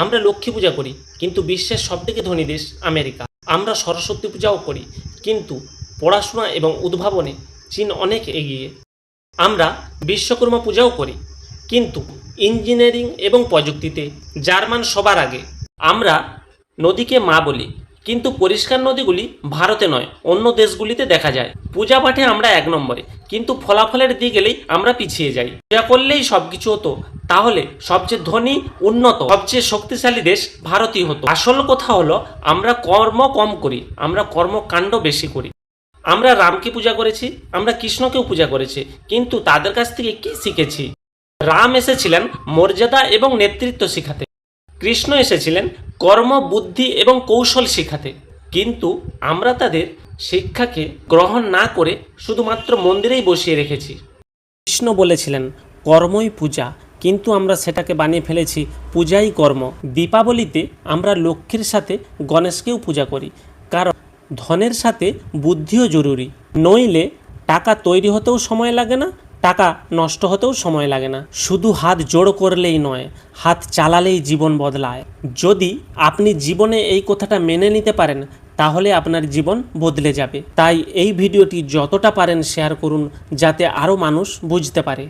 আমরা লক্ষ্মী পূজা করি, কিন্তু বিশ্বের সবথেকে ধনী দেশ আমেরিকা। আমরা সরস্বতী পূজাও করি, কিন্তু পড়াশোনা এবং উদ্ভাবনে চীন অনেক এগিয়ে। আমরা বিশ্বকর্মা পূজাও করি, কিন্তু ইঞ্জিনিয়ারিং এবং প্রযুক্তিতে জার্মান সবার আগে। আমরা নদীকে মা বলি, কিন্তু পরিষ্কার নদীগুলি ভারতে নয় অন্য দেশগুলিতে দেখা যায়। পূজা পাঠে আমরা এক নম্বরে, কিন্তু ফলাফলের দিক গেলেই আমরা পিছিয়ে যাই। পূজা করলেই সব কিছু হতো, তাহলে সবচেয়ে ধনী, উন্নত, সবচেয়ে শক্তিশালী দেশ ভারতই হতো। আসল কথা হলো আমরা কর্ম কম করি, আমরা কর্মকাণ্ড বেশি করি। আমরা রামকে পূজা করেছি, আমরা কৃষ্ণকেও পূজা করেছি, কিন্তু তাদের কাছ থেকে কি শিখেছি? রাম এসেছিলেন মর্যাদা এবং নেতৃত্ব শেখাতে, কৃষ্ণ এসেছিলেন কর্ম, বুদ্ধি এবং কৌশল শেখাতে। কিন্তু আমরা তাদের শিক্ষাকে গ্রহণ না করে শুধুমাত্র মন্দিরেই বসিয়ে রেখেছি। কৃষ্ণ বলেছিলেন কর্মই পূজা, কিন্তু আমরা সেটাকে বানিয়ে ফেলেছি পূজাই কর্ম। দীপাবলিতে আমরা লক্ষ্মীর সাথে গণেশকেও পূজা করি, কারণ ধনের সাথে বুদ্ধিও জরুরি। নইলে টাকা তৈরি হতেও সময় লাগে না, টাকা নষ্ট হতেও সময় লাগে না। শুধু হাত জোড় করলেই নয়, হাত চালালেই জীবন বদলায়। যদি আপনি জীবনে এই কথাটা মেনে নিতে পারেন, তাহলে আপনার জীবন বদলে যাবে। তাই এই ভিডিওটি যতটা পারেন শেয়ার করুন, যাতে আরও মানুষ বুঝতে পারে।